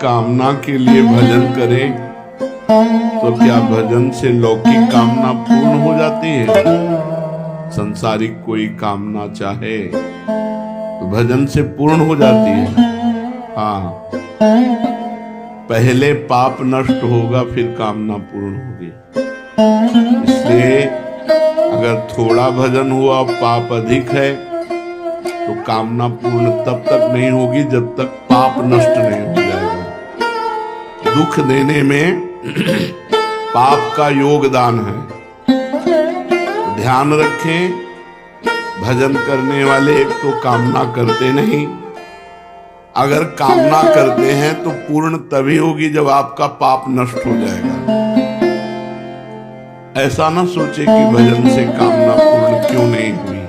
कामना के लिए भजन करें तो क्या भजन से लौकिक कामना पूर्ण हो जाती है? संसारिक कोई कामना चाहे तो भजन से पूर्ण हो जाती है। हाँ, पहले पाप नष्ट होगा फिर कामना पूर्ण होगी। इसलिए अगर थोड़ा भजन हुआ पाप अधिक है तो कामना पूर्ण तब तक नहीं होगी जब तक पाप नष्ट नहीं हो जाएगा। दुख देने में पाप का योगदान है। ध्यान रखें, भजन करने वाले तो कामना करते नहीं, अगर कामना करते हैं तो पूर्ण तभी होगी जब आपका पाप नष्ट हो जाएगा। ऐसा ना सोचे कि भजन से कामना पूर्ण क्यों नहीं हुई,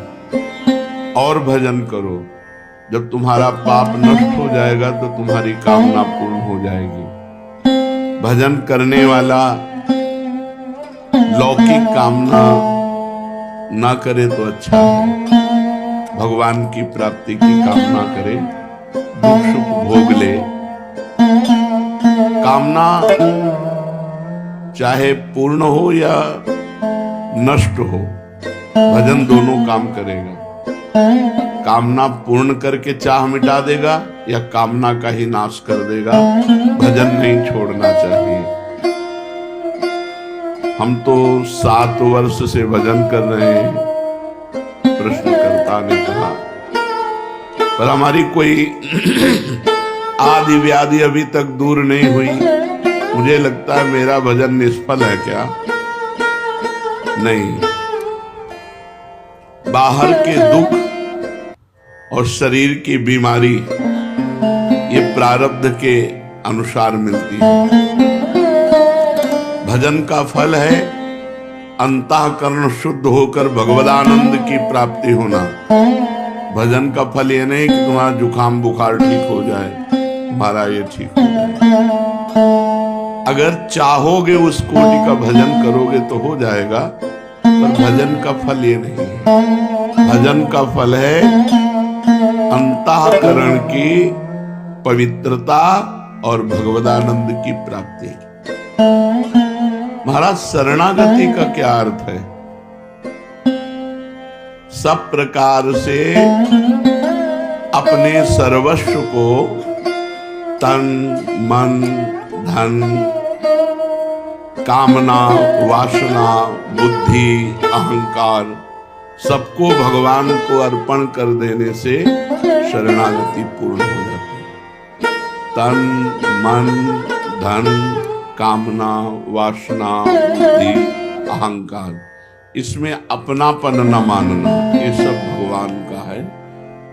और भजन करो। जब तुम्हारा पाप नष्ट हो जाएगा तो तुम्हारी कामना पूर्ण हो जाएगी। भजन करने वाला लौकिक कामना ना करे तो अच्छा है, भगवान की प्राप्ति की कामना करे, दुख सुख भोग ले। कामना चाहे पूर्ण हो या नष्ट हो, भजन दोनों काम करेगा। कामना पूर्ण करके चाह मिटा देगा या कामना का ही नाश कर देगा। भजन नहीं छोड़ना चाहिए। हम तो 7 वर्ष से भजन कर रहे हैं, प्रश्नकर्ता ने कहा, पर हमारी कोई आदि व्याधि अभी तक दूर नहीं हुई। मुझे लगता है मेरा भजन निष्फल है क्या? नहीं, बाहर के दुख और शरीर की बीमारी ये प्रारब्ध के अनुसार मिलती है। भजन का फल है अंतःकरण शुद्ध होकर भगवदानंद की प्राप्ति होना। भजन का फल ये नहीं कि तुम्हारा जुकाम बुखार ठीक हो जाए, तुम्हारा ये ठीक हो जाए। अगर चाहोगे उस कोटि का भजन करोगे तो हो जाएगा, पर भजन का फल ये नहीं है। भजन का फल है अंतःकरण की पवित्रता और भगवदानंद की प्राप्ति। महाराज, शरणागति का क्या अर्थ है? सब प्रकार से अपने सर्वस्व को, तन मन धन कामना वासना बुद्धि अहंकार सबको भगवान को अर्पण कर देने से शरणागति पूर्ण हो जाती है। तन मन धन कामना वासना बुद्धि अहंकार, इसमें अपनापन न मानना, ये सब भगवान का है,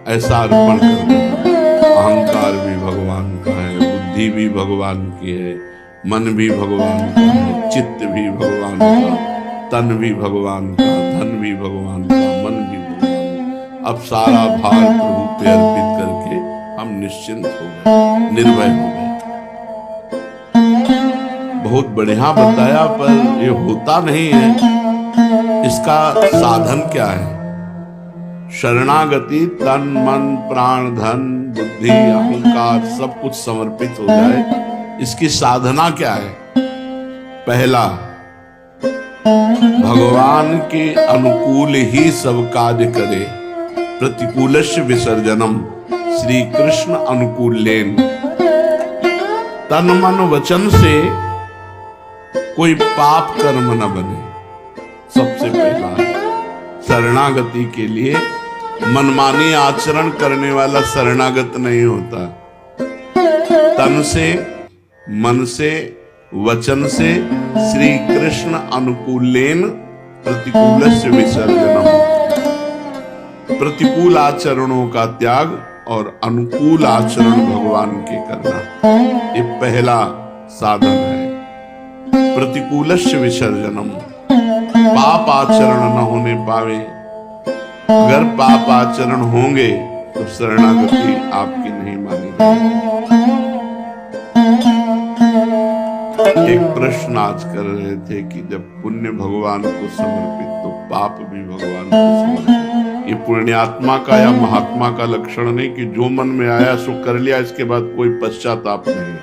ऐसा अर्पण कर देना। अहंकार भी भगवान का है, बुद्धि भी भगवान की है, मन भी भगवान का है, चित्त भी भगवान का, तन भी भगवान का, धन भी भगवान का, मन भी भगवान। अब सारा भार प्रभु पे अर्पित करके हम निश्चिंत हो गए, निर्भय हो गए। बहुत बढ़िया बताया, पर ये होता नहीं है। इसका साधन क्या है? शरणागति तन मन प्राण धन बुद्धि अहंकार सब कुछ समर्पित हो जाए, इसकी साधना क्या है? पहला, भगवान के अनुकूल ही सब कार्य करे, प्रतिकूलस्य विसर्जनम, श्री कृष्ण अनुकूलेन। तन मन वचन से कोई पाप कर्म न बने, सबसे पहला। शरणागति के लिए मनमानी आचरण करने वाला शरणागत नहीं होता। तन से मन से वचन से श्री कृष्ण अनुकूलेन प्रतिकूलस्य विसर्जनम, प्रतिकूल आचरणों का त्याग और अनुकूल आचरण भगवान के करना, ये पहला साधन है। प्रतिकूलस्य विसर्जनम, पाप आचरण न होने पावे। अगर पाप आचरण होंगे तो शरणागति आपकी नहीं मानी जाएगी। एक प्रश्न आज कर रहे थे कि जब पुण्य भगवान को समर्पित तो पाप भी भगवान को समर्पित। ये पुण्यात्मा का या महात्मा का लक्षण नहीं कि जो मन में आया सो कर लिया, इसके बाद कोई पश्चाताप नहीं।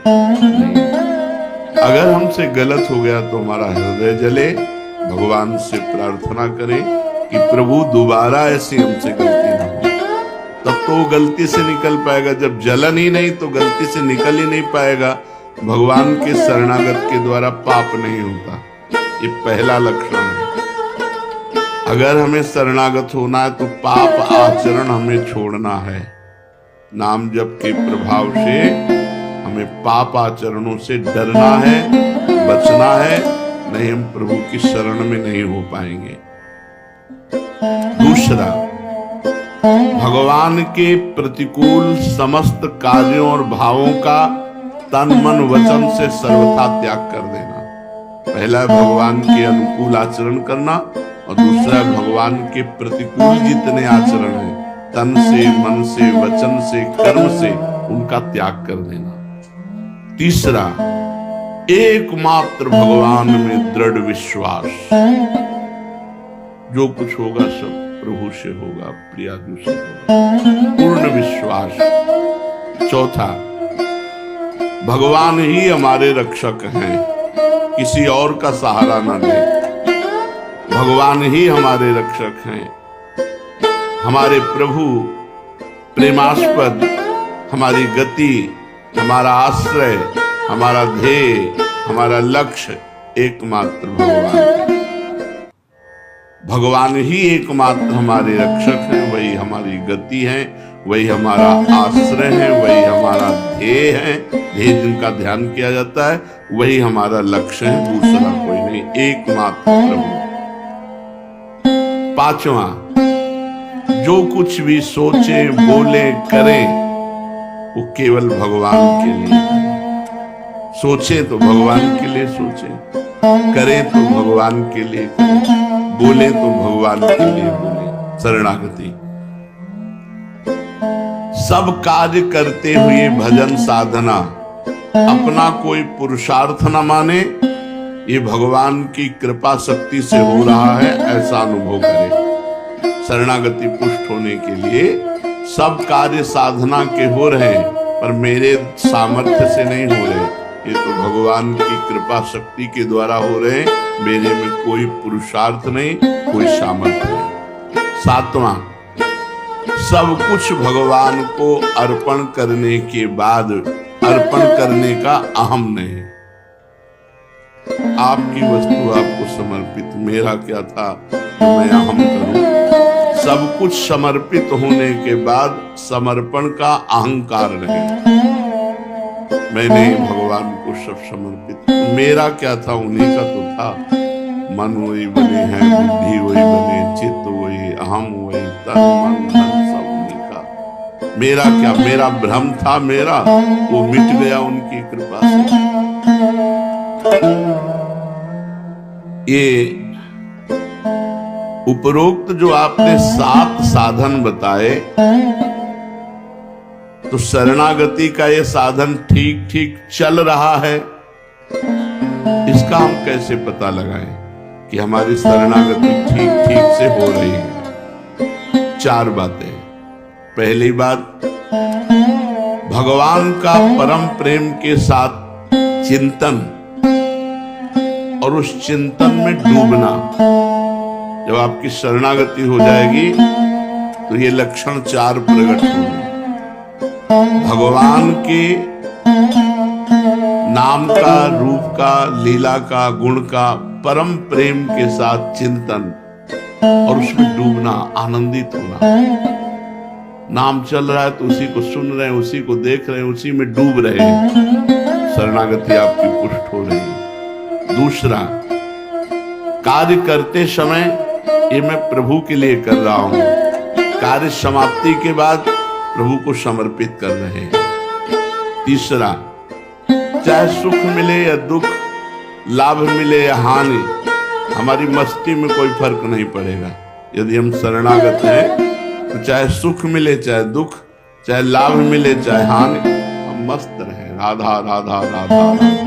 अगर हमसे गलत हो गया तो हमारा हृदय जले, भगवान से प्रार्थना करें कि प्रभु दोबारा ऐसी हमसे गलती ना हो, तब तो वो गलती से निकल पाएगा। जब जलन ही नहीं तो गलती से निकल ही नहीं पाएगा। भगवान के शरणागत के द्वारा पाप नहीं होता, ये पहला लक्षण है। अगर हमें शरणागत होना है तो पाप आचरण हमें छोड़ना है। नाम जप के प्रभाव से हमें पाप आचरणों से डरना है, बचना है, नहीं हम प्रभु की शरण में नहीं हो पाएंगे। दूसरा, भगवान के प्रतिकूल समस्त कार्यों और भावों का तन मन वचन से सर्वथा त्याग कर देना। पहला है भगवान के अनुकूल आचरण करना, और दूसरा है भगवान के प्रतिकूल जितने आचरण हैं, तन से, मन से, वचन से, कर्म से, उनका त्याग कर देना। तीसरा, एकमात्र भगवान में दृढ़ विश्वास, जो कुछ होगा सब प्रभु से होगा, प्रियाजू से होगा, पूर्ण विश्वास। चौथा, भगवान ही हमारे रक्षक हैं, किसी और का सहारा न लें। भगवान ही हमारे रक्षक हैं, हमारे प्रभु प्रेमास्पद, हमारी गति, हमारा आश्रय, हमारा ध्येय, हमारा लक्ष्य एकमात्र भगवान। भगवान ही एकमात्र हमारे रक्षक हैं, वही हमारी गति है, वही हमारा आश्रय है, वही हमारा ध्येय है। ध्येय जिनका ध्यान किया जाता है वही हमारा लक्ष्य है, दूसरा कोई नहीं, एकमात्र प्रभु। पांचवा, जो कुछ भी सोचे, बोले, करें, वो केवल भगवान के लिए। सोचे तो भगवान के लिए सोचे, करें तो भगवान के लिए करें, बोले तो भगवान के लिए बोले। शरणागति, सब कार्य करते हुए भजन साधना अपना कोई पुरुषार्थ न माने, ये भगवान की कृपा शक्ति से हो रहा है ऐसा अनुभव करे। शरणागति पुष्ट होने के लिए सब कार्य साधना के हो रहे हैं, पर मेरे सामर्थ्य से नहीं हो रहे, ये तो भगवान की कृपा शक्ति के द्वारा हो रहे हैं, मेरे में कोई पुरुषार्थ नहीं, कोई सामर्थ्य नहीं। सातवां, सब कुछ भगवान को अर्पण करने के बाद अर्पण करने का अहम नहीं। आपकी वस्तु आपको समर्पित, मेरा क्या था कि मैं अहम करूं। सब कुछ समर्पित होने के बाद समर्पण का अहंकार नहीं। मैंने भगवान को सब समर्पित, मेरा क्या था, उन्हीं का तो था। मन वही बने हैं, बुद्धि वही बने, चित्त वही, अहम वही, तन मन धन सब उन्हीं का। मेरा क्या, मेरा भ्रम था, मेरा वो मिट गया उनकी कृपा से। ये उपरोक्त जो आपने 7 साधन बताए, तो शरणागति का ये साधन ठीक ठीक चल रहा है, इसका हम कैसे पता लगाएं कि हमारी शरणागति ठीक ठीक से हो रही है? 4 बातें। पहली बात, भगवान का परम प्रेम के साथ चिंतन और उस चिंतन में डूबना। जब आपकी शरणागति हो जाएगी तो ये लक्षण 4 प्रकट होंगे। भगवान के नाम का, रूप का, लीला का, गुण का परम प्रेम के साथ चिंतन और उसमें डूबना, आनंदित होना। नाम चल रहा है तो उसी को सुन रहे हैं, उसी को देख रहे हैं, उसी में डूब रहे हैं, शरणागति आपकी पुष्ट हो रही है। दूसरा, कार्य करते समय ये मैं प्रभु के लिए कर रहा हूं, कार्य समाप्ति के बाद प्रभु को समर्पित कर रहे हैं। तीसरा, चाहे सुख मिले या दुख, लाभ मिले या हानि, हमारी मस्ती में कोई फर्क नहीं पड़ेगा। यदि हम शरणागत हैं तो चाहे सुख मिले चाहे दुख, चाहे लाभ मिले चाहे हानि, हम मस्त रहे, राधा राधा राधा राधा।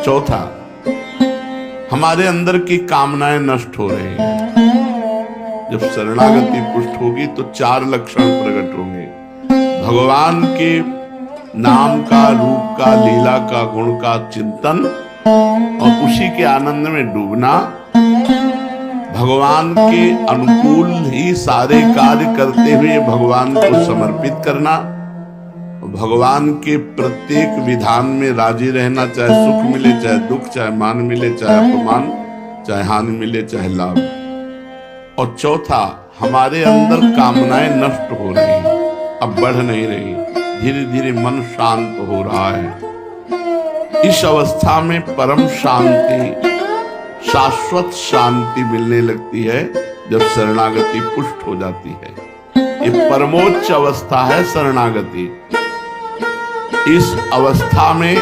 चौथा, हमारे अंदर की कामनाएं नष्ट हो रही हैं। जब शरणागति पुष्ट होगी तो 4 लक्षण प्रकट होंगे। भगवान के नाम का, रूप का, लीला का, गुण का चिंतन और उसी के आनंद में डूबना, भगवान के अनुकूल ही सारे कार्य करते हुए भगवान को समर्पित करना, भगवान के प्रत्येक विधान में राजी रहना, चाहे सुख मिले, चाहे दुख, चाहे मान मिले, चाहे अपमान, चाहे हानि मिले, चाहे लाभ। और चौथा, हमारे अंदर कामनाएं नष्ट हो रही हैं, अब बढ़ नहीं रही, धीरे धीरे मन शांत हो रहा है। इस अवस्था में परम शांति, शाश्वत शांति मिलने लगती है जब शरणागति पुष्ट हो जाती है। ये परमोच्च अवस्था है शरणागति। इस अवस्था में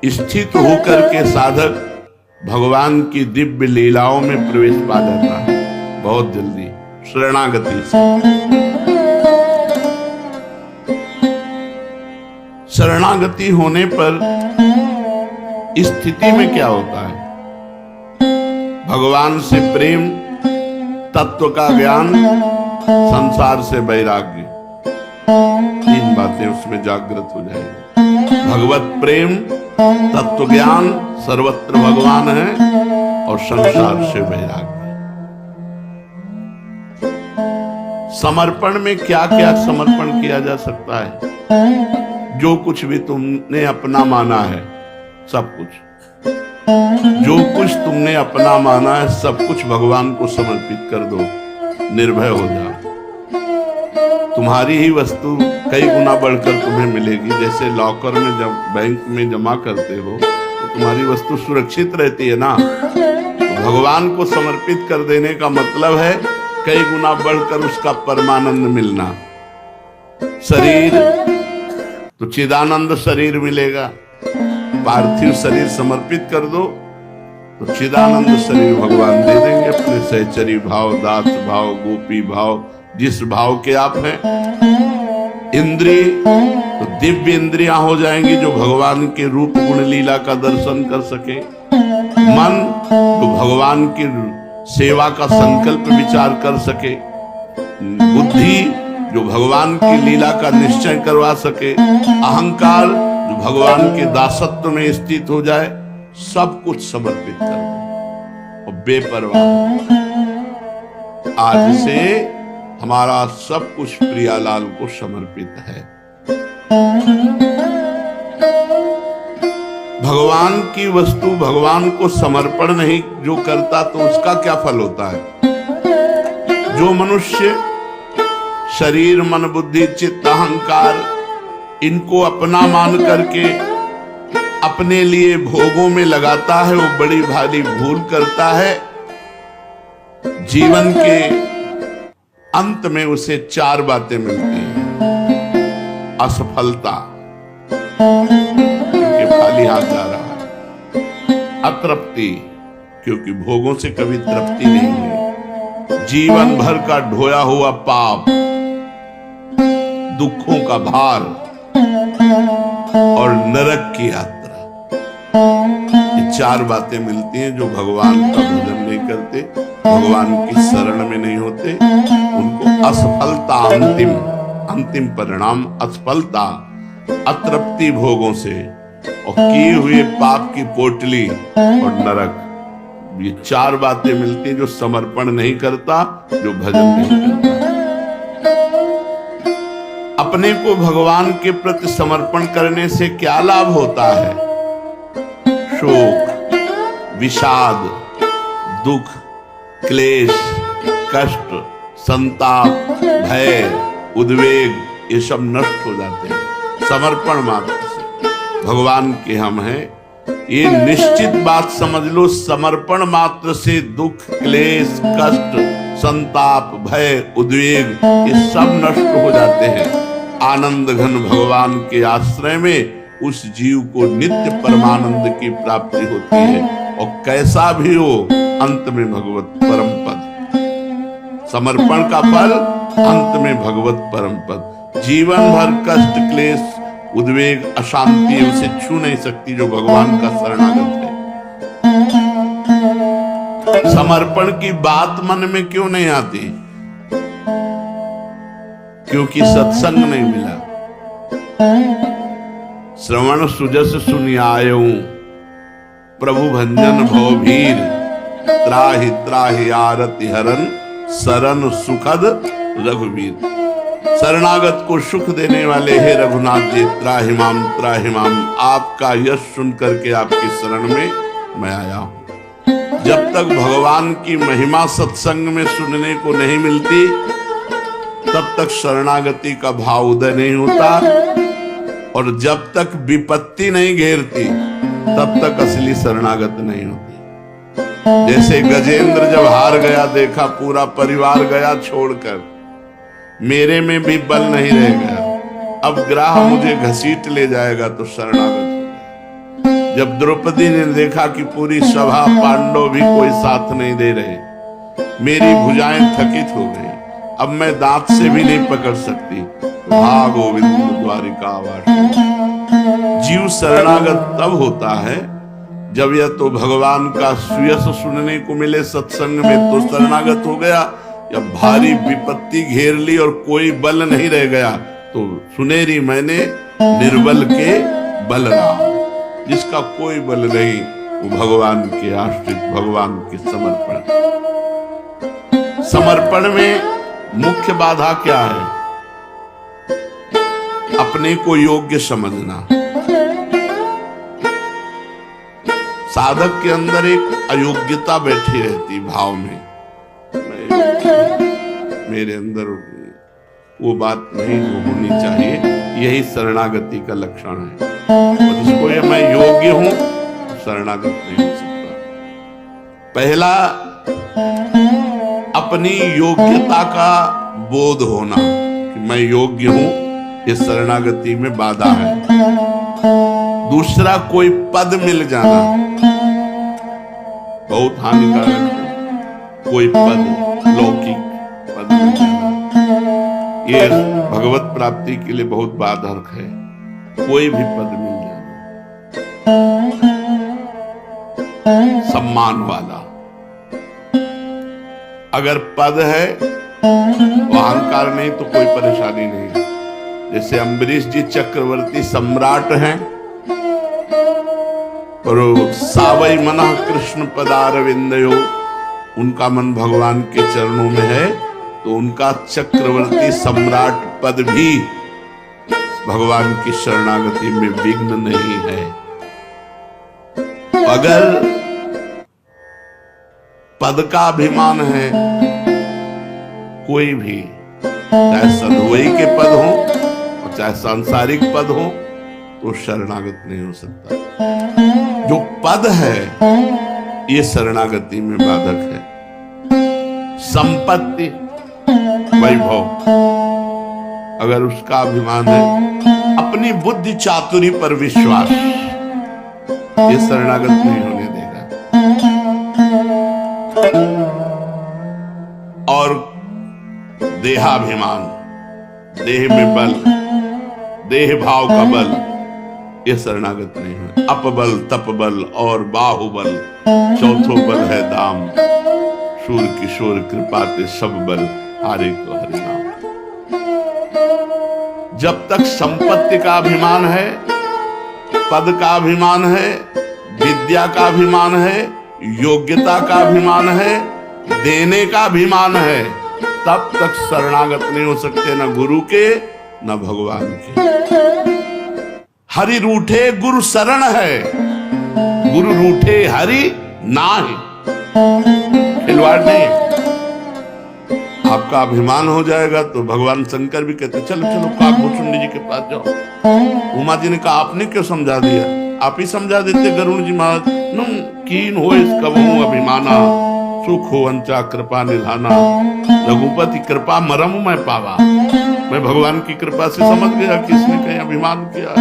स्थित होकर के साधक भगवान की दिव्य लीलाओं में प्रवेश पा जाता है बहुत जल्दी शरणागति से। शरणागति होने पर स्थिति में क्या होता है? भगवान से प्रेम, तत्व का ज्ञान, संसार से वैराग्य, 3 बातें उसमें जागृत हो जाएगी। भगवत प्रेम, तत्व ज्ञान, सर्वत्र भगवान है, और संसार से वैराग्य। समर्पण में क्या क्या समर्पण किया जा सकता है? जो कुछ भी तुमने अपना माना है, सब कुछ, जो कुछ तुमने अपना माना है, सब कुछ भगवान को समर्पित कर दो। निर्भय हो जाओ। तुम्हारी ही वस्तु कई गुना बढ़कर तुम्हें मिलेगी। जैसे लॉकर में जब बैंक में जमा करते हो तो तुम्हारी वस्तु सुरक्षित रहती है ना। भगवान को समर्पित कर देने का मतलब है कई गुना बढ़कर उसका परमानंद मिलना। शरीर तो चिदानंद शरीर मिलेगा। पार्थिव शरीर समर्पित कर दो तो चिदानंद शरीर भगवान दे देंगे अपने सहचरी भाव, दास भाव, गोपी भाव, जिस भाव के आप हैं। इंद्रिय तो दिव्य इंद्रियां हो जाएंगी जो भगवान के रूप गुण लीला का दर्शन कर सके। मन तो भगवान की सेवा का संकल्प विचार कर सके। बुद्धि जो भगवान की लीला का निश्चय करवा सके। अहंकार जो भगवान के दासत्व में स्थित हो जाए। सब कुछ समर्पित कर दो और बेपरवाह। आज से हमारा सब कुछ प्रियालाल को समर्पित है। भगवान की वस्तु भगवान को समर्पण नहीं जो करता तो उसका क्या फल होता है? जो मनुष्य शरीर, मन, बुद्धि, चित्त, अहंकार इनको अपना मान करके अपने लिए भोगों में लगाता है, वो बड़ी भारी भूल करता है। जीवन के अंत में उसे 4 बातें मिलती हैं। असफलता, क्योंकि खाली हाथ जा रहा है। अतृप्ति, क्योंकि भोगों से कभी तृप्ति नहीं हुई। जीवन भर का ढोया हुआ पाप, दुखों का भार और नरक की यात्रा। ये 4 बातें मिलती हैं जो भगवान का भजन नहीं करते, भगवान की शरण में नहीं होते। उनको असफलता, अंतिम परिणाम असफलता, अतृप्ति भोगों से और किए हुए पाप की पोटली और नरक। ये 4 बातें मिलती हैं जो समर्पण नहीं करता, जो भजन नहीं करता। अपने को भगवान के प्रति समर्पण करने से क्या लाभ होता है? शोक, विषाद, दुख, क्लेश, कष्ट, संताप, भय, उद्वेग, ये सब नष्ट हो जाते हैं समर्पण मात्र से। भगवान के हम हैं, ये निश्चित बात समझ लो। समर्पण मात्र से दुख, क्लेश, कष्ट, संताप, भय, उद्वेग ये सब नष्ट हो जाते हैं। आनंद घन भगवान के आश्रय में उस जीव को नित्य परमानंद की प्राप्ति होती है और कैसा भी हो अंत में भगवत परम पद। समर्पण का फल अंत में भगवत परम पद। जीवन भर कष्ट, क्लेश, उद्वेग, अशांति उसे छू नहीं सकती जो भगवान का शरणागत है। समर्पण की बात मन में क्यों नहीं आती? क्योंकि सत्संग नहीं मिला। श्रवण सुजस सुनि आयऊं, प्रभु भंजन भवभीर, त्राहि त्राहि आरति हरन, शरण सुखद रघुवीर। शरणागत को सुख देने वाले हे रघुनाथ जी, त्राहिमाम त्राहिमाम, आपका यश सुन करके आपकी शरण में मैं आया हूं। जब तक भगवान की महिमा सत्संग में सुनने को नहीं मिलती, तब तक शरणागति का भाव उदय नहीं होता, और जब तक विपत्ति नहीं घेरती, तब तक असली शरणागत नहीं होती। जैसे गजेंद्र जब हार गया, देखा पूरा परिवार गया छोड़कर, मेरे में भी बल नहीं रह गया, अब ग्राह मुझे घसीट ले जाएगा तो शरणागत हो गया। जब द्रौपदी ने देखा कि पूरी सभा पांडव भी कोई साथ नहीं दे रहे, मेरी भुजाएं थकित हो गई, अब मैं दांत से भी नहीं पकड़ सकती, भाग गोविंद द्वारिकावासी। जीव शरणागत तब होता है जब या तो भगवान का सुयश सुनने को मिले सत्संग में तो शरणागत हो गया, या भारी विपत्ति घेर ली और कोई बल नहीं रह गया तो सुनेरी मैंने निर्बल के बल रहा। जिसका कोई बल नहीं वो भगवान के आश्रित, भगवान के समर्पण। समर्पण में मुख्य बाधा क्या है? अपने को योग्य समझना। साधक के अंदर एक अयोग्यता बैठी रहती भाव में, मेरे अंदर वो बात नहीं जो होनी चाहिए। यही शरणागति का लक्षण है। और जिसको ये मैं योग्य हूं, शरणागत नहीं हो सकता। पहला, अपनी योग्यता का बोध होना कि मैं योग्य हूं, ये शरणागति में बाधा है। दूसरा, कोई पद मिल जाना बहुत हानिकारक है। कोई पद, लौकिक पद मिल जाना, ये भगवत प्राप्ति के लिए बहुत बाधक है। कोई भी पद मिल जाना, सम्मान वाला। अगर पद है तो अहंकार नहीं तो कोई परेशानी नहीं। जैसे अम्बरीश जी चक्रवर्ती सम्राट हैं, और सावई मना कृष्ण पदारविंदयो, उनका मन भगवान के चरणों में है, तो उनका चक्रवर्ती सम्राट पद भी भगवान की शरणागति में विघ्न नहीं है। अगर पद का अभिमान है, कोई भी, चाहे सधुवई के पद हो और चाहे सांसारिक पद हो, तो शरणागत नहीं हो सकता। जो पद है ये शरणागति में बाधक है। संपत्ति, वैभव, अगर उसका अभिमान है, अपनी बुद्धि चातुरी पर विश्वास, ये शरणागत नहीं होने देगा। और देहाभिमान, देह में बल, देह भाव का बल, ये शरणागत नहीं है। अपबल, तपबल और बाहुबल, चौथो बल है दाम, शूर किशोर कृपा ते सब बल, हारे को हरि नाम। जब तक संपत्ति का अभिमान है, पद का अभिमान है, विद्या का अभिमान है, योग्यता का अभिमान है, देने का अभिमान है, तब तक शरणागत नहीं हो सकते, न गुरु के न भगवान के। हरि रूठे गुरु शरण है, गुरु रूठे हरि नाहि। खिलवाड़ नहीं। आपका अभिमान हो जाएगा तो भगवान शंकर भी कहते चलो चलो काकभूषुंडी जी के पास जाओ। उमा जी ने कहा आपने क्यों समझा दिया? आप ही समझा देते गरुण जी महाराज। नुम कीन हो इस कबहू अभिमाना, सुख हो अंचा कृपा निधाना, रघुपति कृपा मरम मैं पावा। मैं भगवान की कृपा से समझ गया कि इसने कहीं अभिमान किया।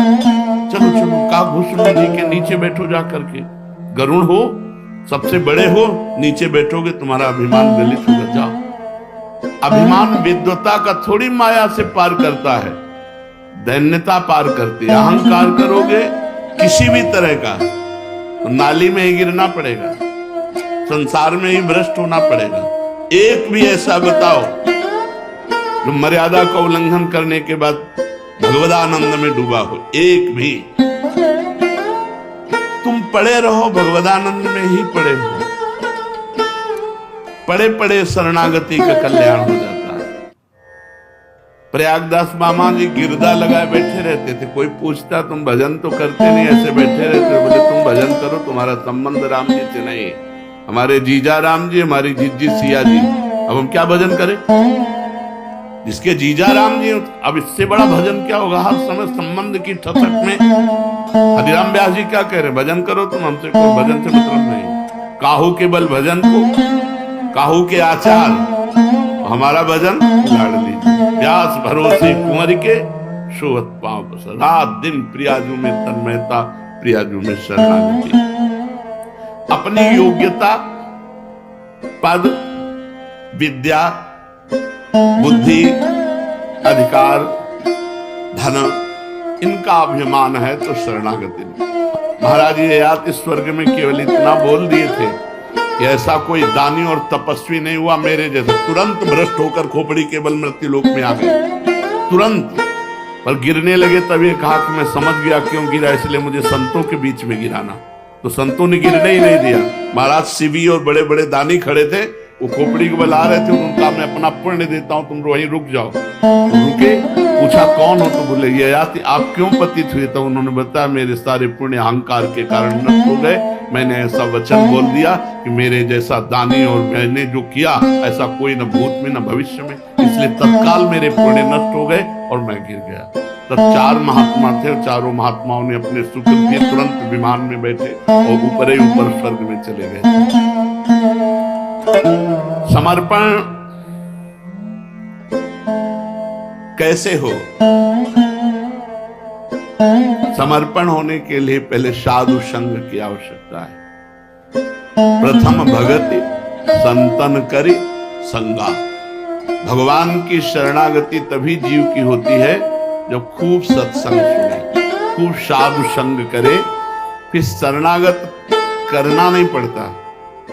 चलो चलो काकभूषुंडी जी के नीचे बैठो जा करके। गरुण हो, सबसे बड़े हो, नीचे बैठोगे तुम्हारा अभिमान गलित होगा। जाओ। अभिमान विद्वता का थोड़ी माया से पार करता है, दैन्यता पार करती है। अहंकार करोगे किसी भी तरह का तो नाली में ही गिरना पड़ेगा। संसार में ही भ्रष्ट होना पड़ेगा। एक भी ऐसा बताओ जो मर्यादा का उल्लंघन करने के बाद भगवदानंद में डूबा हो, एक भी। तुम पड़े रहो भगवदानंद में ही पड़े हो, पड़े पड़े शरणागति का कल्याण हो जाता है। प्रयागदास मामा जी गिरदा लगाए बैठे रहते थे, कोई पूछता तुम भजन तो करते नहीं, ऐसे बैठे रहते। बोले तुम भजन करो, तुम्हारा संबंध राम जी से नहीं, हमारे जीजा राम जी, हमारी जीजी सिया जी, अब हम क्या भजन करें? जिसके जीजा राम जी, अब इससे बड़ा भजन क्या होगा? हर समय संबंध की ठसक में हरिराम व्यास जी क्या कह रहे? भजन करो तुम, हमसे कोई भजन से मतलब नहीं। काहू के बल भजन को, काहू के आचार, हमारा भजन उजाड़ लीजिए। व्यास भरोसे कुंवर के शोभत पांव बस, रात दिन प्रियाजू में तन्मयता, प्रियाजू में शरणागति। अपनी योग्यता, पद, विद्या, बुद्धि, अधिकार, धन, इनका अभिमान है तो शरणागति नहीं। महाराज ये याद इस स्वर्ग में केवल इतना बोल दिए थे कि ऐसा कोई दानी और तपस्वी नहीं हुआ मेरे जैसा, तुरंत भ्रष्ट होकर खोपड़ी केवल मृत्यु लोक में आ गए तुरंत। पर गिरने लगे तब ये कहा कि मैं समझ गया क्यों गिरा, इसलिए मुझे संतों के बीच में गिराना। तो संतों ने गिरने ही नहीं दिया। महाराज शिवी और बड़े बड़े दानी खड़े थे, वो खोपड़ी को बुला रहे थे, उनका मैं अपना पुण्य देता हूं, तुम वहीं रुक जाओ। तो रुके, पूछा कौन हो? तो बोले ये याति, आप क्यों पतित हुए? तो उन्होंने बताया मेरे सारे पुण्य अहंकार के कारण नष्ट हो गए, मैंने ऐसा वचन बोल दिया कि मेरे जैसा दानी और मैंने जो किया ऐसा कोई न भूत में न भविष्य में, इसलिए तत्काल मेरे पुण्य नष्ट हो गए और मैं गिर गया। तब 4 महात्मा थे और चारों महात्माओं ने अपने सुकृत के तुरंत विमान में बैठे और ऊपर ही ऊपर स्वर्ग में चले गए। समर्पण कैसे हो? समर्पण होने के लिए पहले साधु संग की आवश्यकता है। प्रथम भगति संतन करी संगा। भगवान की शरणागति तभी जीव की होती है जब खूब सत्संग सुने, खूब साधु संग करे, फिर शरणागत करना नहीं पड़ता,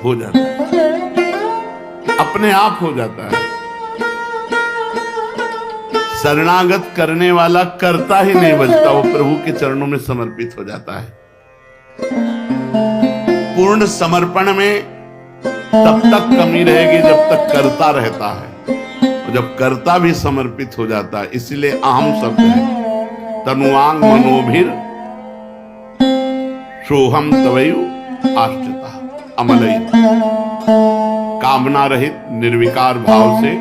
हो जाता है, अपने आप हो जाता है। शरणागत करने वाला करता ही नहीं बचता, वो प्रभु के चरणों में समर्पित हो जाता है। पूर्ण समर्पण में तब तक कमी रहेगी जब तक करता रहता है, और जब करता भी समर्पित हो जाता है। इसलिए अहम शब्द है, तनुआंग मनोभिर सोहम तवयु आश्रिता अमलई। कामना रहित निर्विकार भाव से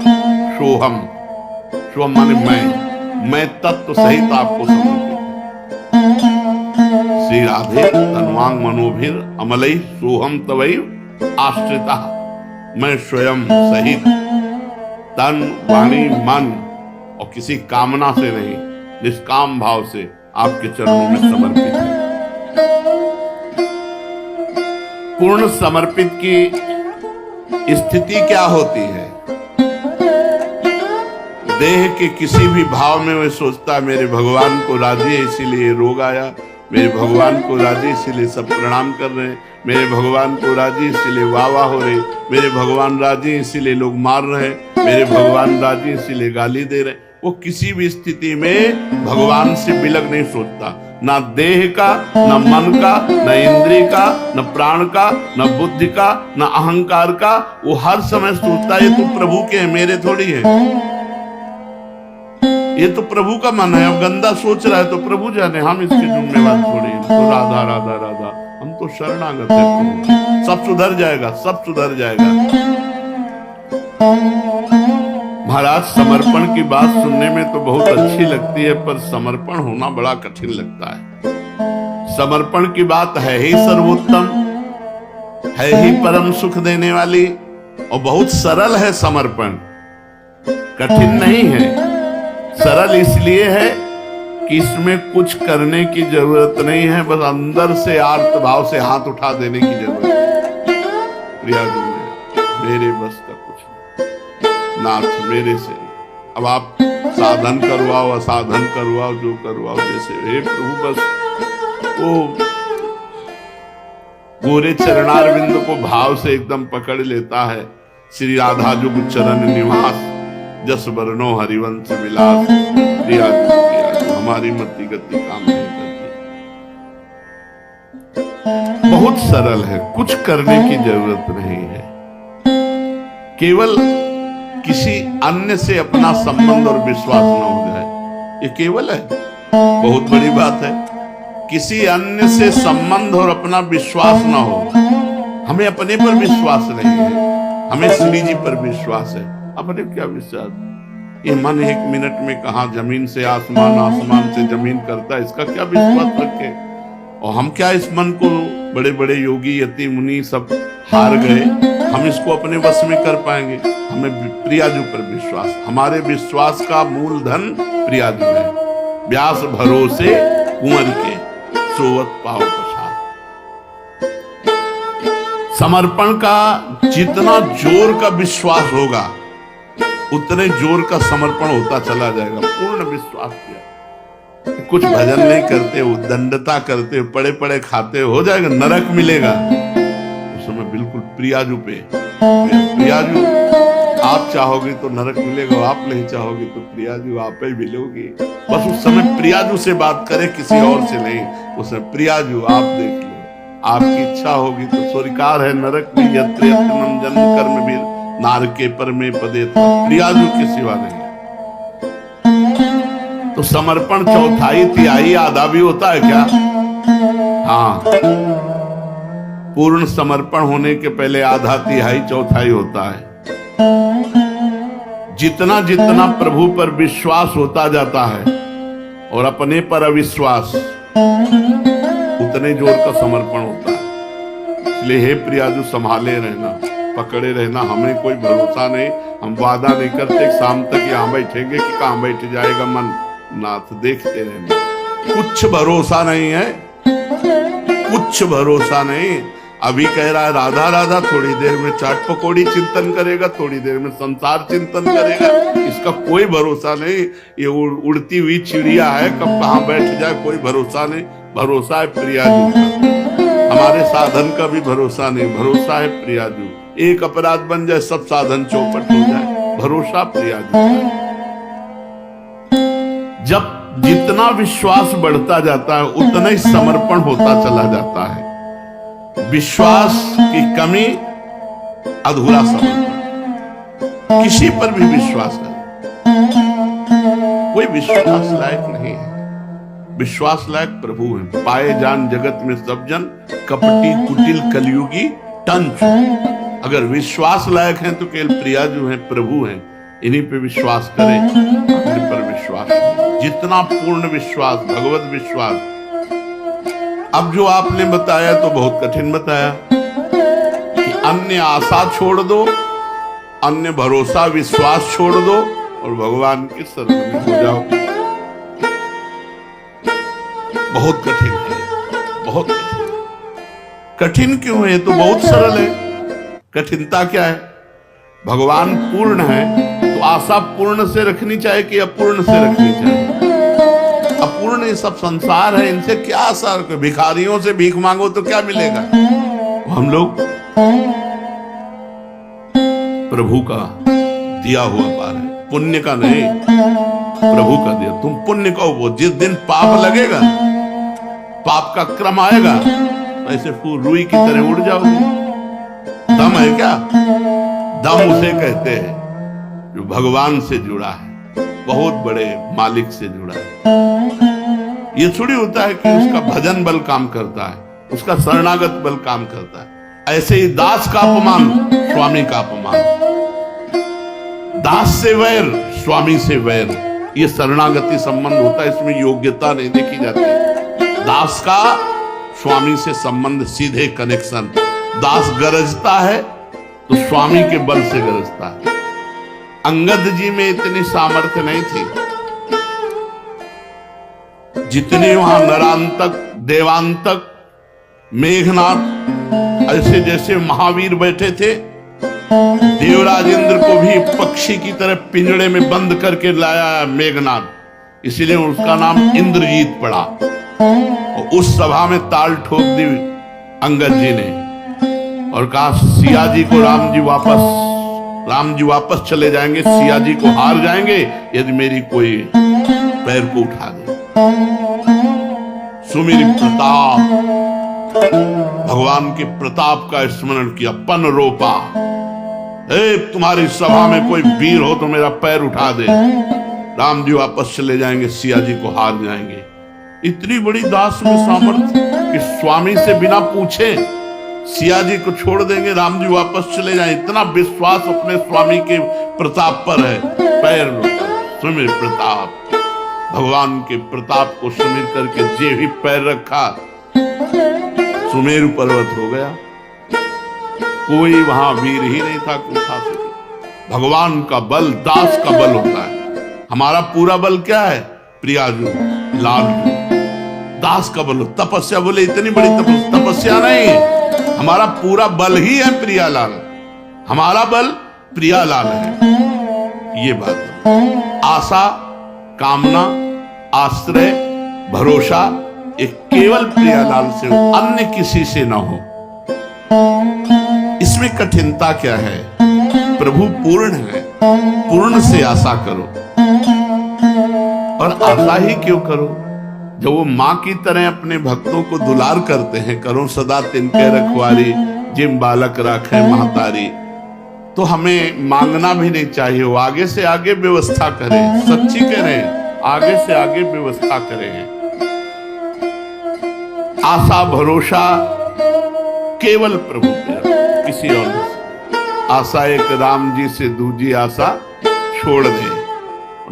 सोहम, सोहम माने मैं तत्व सहित आपको समर्पित। श्री राधे तनुआंग मनोभिर अमलई सोहम तवयु आश्रिता। मैं स्वयं सहित तन वाणी मन और किसी कामना से नहीं, निष्काम भाव से आपके चरणों में समर्पित है। पूर्ण समर्पित की स्थिति क्या होती है? देह के किसी भी भाव में वह सोचता है मेरे भगवान को राजी है इसीलिए रोग आया, मेरे भगवान को राजी इसीलिए सब प्रणाम कर रहे हैं, मेरे भगवान को राजी इसीलिए वाह वाह हो रही, मेरे भगवान राजी इसीलिए लोग मार रहे हैं, मेरे भगवान राजी इसीलिए गाली दे रहे हैं। वो किसी भी स्थिति में भगवान से बिलग नहीं सोचता, ना देह का, ना मन का, ना इंद्रिय का, ना प्राण का, ना बुद्धि का, ना अहंकार का। वो हर समय सोचता है ये तो प्रभु के हैं, मेरे थोड़ी है, ये तो प्रभु का मन है। अब गंदा सोच रहा है तो प्रभु जाने, हम इसके जिम्मेवार थोड़ी। तो राधा राधा राधा, हम तो शरणागत है, सब सुधर जाएगा, सब सुधर जाएगा। महाराज समर्पण की बात सुनने में तो बहुत अच्छी लगती है, पर समर्पण होना बड़ा कठिन लगता है। समर्पण की बात है ही सर्वोत्तम, है ही परम सुख देने वाली, और बहुत सरल है समर्पण, कठिन नहीं है। सरल इसलिए है कि इसमें कुछ करने की जरूरत नहीं है, बस अंदर से आर्त भाव से हाथ उठा देने की जरूरत है। प्रिया जी मेरे बस का कुछ नहीं, नाथ मेरे से। अब आप साधन करवाओ, असाधन करवाओ, जो करवाओ जैसे, हे प्रभु बस वो गोरे चरणारविंद को भाव से एकदम पकड़ लेता है। श्री राधा जुग चरण निवास, जस वर्णो हरिवंश विलास, प्रिया हमारी मति गति काम नहीं करती। बहुत सरल है, कुछ करने की जरूरत नहीं है। केवल किसी अन्य से अपना संबंध और विश्वास न हो जाए, ये केवल है, बहुत बड़ी बात है। किसी अन्य से संबंध और अपना विश्वास ना हो। हमें अपने पर विश्वास नहीं है, हमें श्री जी पर विश्वास है। अपने क्या विश्वास? ये मन एक मिनट में कहा जमीन से आसमान, आसमान से जमीन करता है, इसका क्या विश्वास रखे? और हम क्या इस मन को, बड़े बड़े योगी यति मुनि सब हार गए, हम इसको अपने वश में कर पाएंगे? हमें प्रियाजू पर विश्वास, हमारे विश्वास का मूलधन प्रियाजू है। व्यास भरोसे कुंवर के सोवत पाओ प्रसाद। समर्पण का जितना जोर का विश्वास होगा, उतने जोर का समर्पण होता चला जाएगा। पूर्ण विश्वास किया, कुछ भजन नहीं करते, उद्दंडता करते, पड़े पड़े खाते, हो जाएगा, नरक मिलेगा। उस समय बिल्कुल प्रियाजू पे, प्रियाजू आप चाहोगे तो नरक मिलेगा, आप नहीं चाहोगे तो प्रियाजू आप ही मिलोगे। बस उस समय प्रियाजू से बात करें, किसी और से नहीं। उसमें प्रियाजू आप देख लो, आपकी इच्छा होगी तो स्वीकार है नरक में, यत्र यत्र जन्म कर्म भी नारके पर में पदे, प्रियाजू के सिवा नहीं है। तो समर्पण चौथाई तिहाई आधा भी होता है क्या? हाँ, पूर्ण समर्पण होने के पहले आधा तिहाई चौथाई होता है। जितना जितना प्रभु पर विश्वास होता जाता है और अपने पर अविश्वास, उतने जोर का समर्पण होता है। इसलिए हे प्रियाजू, संभाले रहना, पकड़े रहना। हमें कोई भरोसा नहीं, हम वादा नहीं करते शाम तक यहाँ बैठेंगे कि कहाँ बैठ जाएगा मन। नाथ देखते रहना, कुछ भरोसा नहीं है, कुछ भरोसा नहीं। अभी कह रहा है राधा राधा, थोड़ी देर में चाट पकौड़ी चिंतन करेगा, थोड़ी देर में संसार चिंतन करेगा। इसका कोई भरोसा नहीं। ये उड़ती हुई चिड़िया है, कब कहाँ बैठ जाए कोई भरोसा नहीं। भरोसा है प्रियाजू का, हमारे साधन का भी भरोसा नहीं, भरोसा है प्रियाजू। एक अपराध बन जाए, सब साधन चौपट हो जाए, भरोसा प्रियाजू का। जब जितना विश्वास बढ़ता जाता है, उतना ही समर्पण होता चला जाता है। विश्वास की कमी अधूरा समर्पण। किसी पर भी विश्वास कर, कोई विश्वास लायक नहीं है। विश्वास लायक प्रभु है। पाए जान जगत में सब जन, कपटी कुटिल कलयुगी टंच। अगर विश्वास लायक हैं तो केवल प्रियाजू हैं, प्रभु हैं। इन्हीं पे विश्वास करें, अपने पर विश्वास। जितना पूर्ण विश्वास, भगवत विश्वास। अब जो आपने बताया तो बहुत कठिन बताया कि अन्य आशा छोड़ दो, अन्य भरोसा विश्वास छोड़ दो और भगवान के शरण में हो जाओ। बहुत कठिन है, बहुत कठिन। कठिन क्यों है? तो बहुत सरल है। कठिनता क्या है? भगवान पूर्ण है तो आशा पूर्ण से रखनी चाहिए कि अपूर्ण से रखनी चाहिए? अपूर्ण ये सब संसार है, इनसे क्या आशा? भिखारियों से भीख मांगो तो क्या मिलेगा? हम लोग प्रभु का दिया हुआ पार है, पुण्य का नहीं, प्रभु का दिया। तुम पुण्य का वो, जिस दिन पाप लगेगा, पाप का क्रम आएगा, ऐसे फूल रुई की तरह उड़ जाओगे। दम है क्या? दम उसे कहते हैं जो भगवान से जुड़ा है, बहुत बड़े मालिक से जुड़ा है। ये थोड़ी होता है कि उसका भजन बल काम करता है, उसका शरणागत बल काम करता है। ऐसे ही दास का अपमान, स्वामी का अपमान। दास से वैर, स्वामी से वैर, ये शरणागति संबंध होता है। इसमें योग्यता नहीं देखी जाती। दास का स्वामी से संबंध, सीधे कनेक्शन। दास गरजता है तो स्वामी के बल से गरजता है। अंगद जी में इतनी सामर्थ्य नहीं थी जितनी वहां नरांतक, देवांतक, मेघनाथ, ऐसे जैसे महावीर बैठे थे। देवराज इंद्र को भी पक्षी की तरह पिंजड़े में बंद करके लाया मेघनाथ, इसीलिए उसका नाम इंद्रजीत पड़ा। और उस सभा में ताल ठोक दी अंगद जी ने, और कहा सिया जी को राम जी वापस चले जाएंगे, सिया जी को हार जाएंगे यदि मेरी कोई पैर को उठा दे। सुमिर प्रताप, भगवान के प्रताप का स्मरण किया, पन रोपा, तुम्हारी सभा में कोई वीर हो तो मेरा पैर उठा दे, राम जी वापस चले जाएंगे, सिया जी को हार जाएंगे। इतनी बड़ी दास में सामर्थ्य कि स्वामी से बिना पूछे सिया जी को छोड़ देंगे, राम जी वापस चले जाएं। इतना विश्वास अपने स्वामी के प्रताप पर है। पैर सुमिर प्रताप, भगवान के प्रताप को सुमिर करके जे भी पैर रखा, सुमेरु पर्वत हो गया। कोई वहां वीर ही नहीं था कि उठा सके। भगवान का बल दास का बल होता है। हमारा पूरा बल क्या है? प्रियाजू, लालजू, दास का बल। तपस्या बोले इतनी बड़ी तपस्या नहीं, हमारा पूरा बल ही है प्रियालाल। हमारा बल प्रियालाल है, ये बात है। आशा, कामना, आश्रय, भरोसा ये केवल प्रियालाल से हो, अन्य किसी से ना हो। इसमें कठिनता क्या है? प्रभु पूर्ण है, पूर्ण से आशा करो। और आशा ही क्यों करो? जब वो माँ की तरह अपने भक्तों को दुलार करते हैं, करो सदा तिनके रखवारी, जिम बालक राखे महतारी, तो हमें मांगना भी नहीं चाहिए। वो आगे से आगे व्यवस्था करें, सच्ची करें, आगे से आगे व्यवस्था करें। आशा भरोसा केवल प्रभु पे, किसी और से। आशा एक राम जी से दूजी आशा छोड़ दे,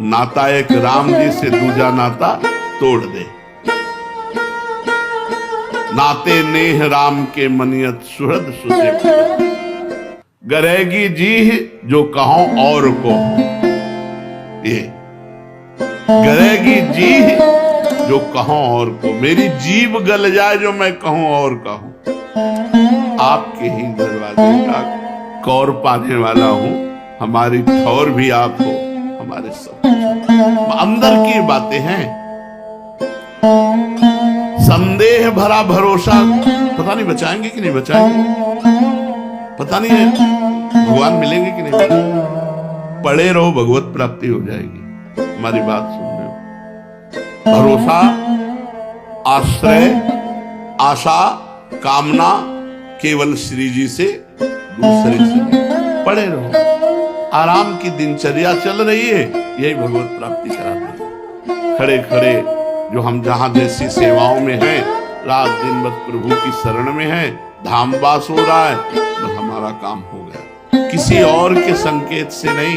नाता एक राम जी से दूजा नाता तोड़ दे। नाते नेह राम के मनियत सुहृद सुसे, गरेगी जी जो कहो और को। ये गरेगी जी जो कहो और को, मेरी जीभ गल जाए जो मैं कहूं और कहूं। आपके ही दरवाजे का कौर पाने वाला हूं, हमारी ठौर भी आप हो, हमारे सब अंदर की बातें हैं। संदेह भरा भरोसा, पता नहीं बचाएंगे कि नहीं बचाएंगे, पता नहीं है भगवान मिलेंगे कि नहीं। पड़े रहो, भगवत प्राप्ति हो जाएगी। हमारी बात सुन रहे हो? भरोसा, आश्रय, आशा, कामना केवल श्री जी से, दूसरे से पड़े रहो। आराम की दिनचर्या चल रही है, यही भगवत प्राप्ति कराते हैं। खड़े खड़े जो हम जहां जैसी सेवाओं में हैं, रात दिन बस प्रभु की शरण में हैं, धाम वास हो रहा है, बस हमारा काम हो गया, किसी और के संकेत से नहीं।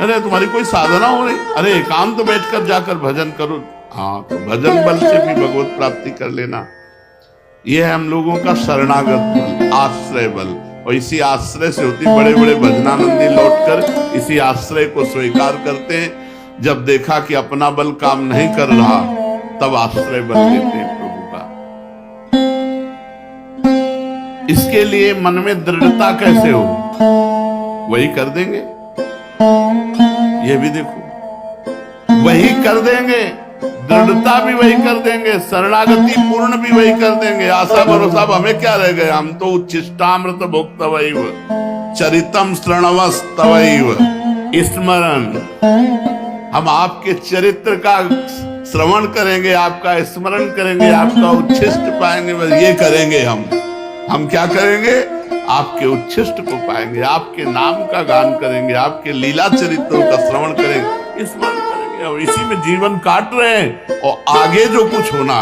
अरे तुम्हारी कोई साधना हो रही, अरे एकांत तो बैठकर जाकर भजन करो। हाँ, तो भजन बल से भी भगवत प्राप्ति कर लेना। यह है हम लोगों का शरणागत बल, आश्रय बल। और इसी आश्रय से होती, बड़े बड़े भजनानंदी लौटकर इसी आश्रय को स्वीकार करते हैं। जब देखा कि अपना बल काम नहीं कर रहा, तब आश्रय बल लेते हैं प्रभु का। इसके लिए मन में दृढ़ता कैसे हो? वही कर देंगे, ये भी देखो, वही कर देंगे, दृढ़ता भी वही कर देंगे, शरणागति पूर्ण भी वही कर देंगे। आशा भरोसा हमें क्या रह गए? हम तो उच्छिष्टामृत भोक्तवैव, चरितम श्रणवस्तवैव स्मरण। हम आपके चरित्र का श्रवण करेंगे, आपका स्मरण करेंगे, आपका उच्छिष्ट पाएंगे, बस ये करेंगे हम क्या करेंगे? आपके उच्छिष्ट को पाएंगे, आपके नाम का गान करेंगे, आपके लीला चरित्रों का श्रवण करेंगे, स्मरण करेंगे, और इसी में जीवन काट रहे हैं। और आगे जो कुछ होना है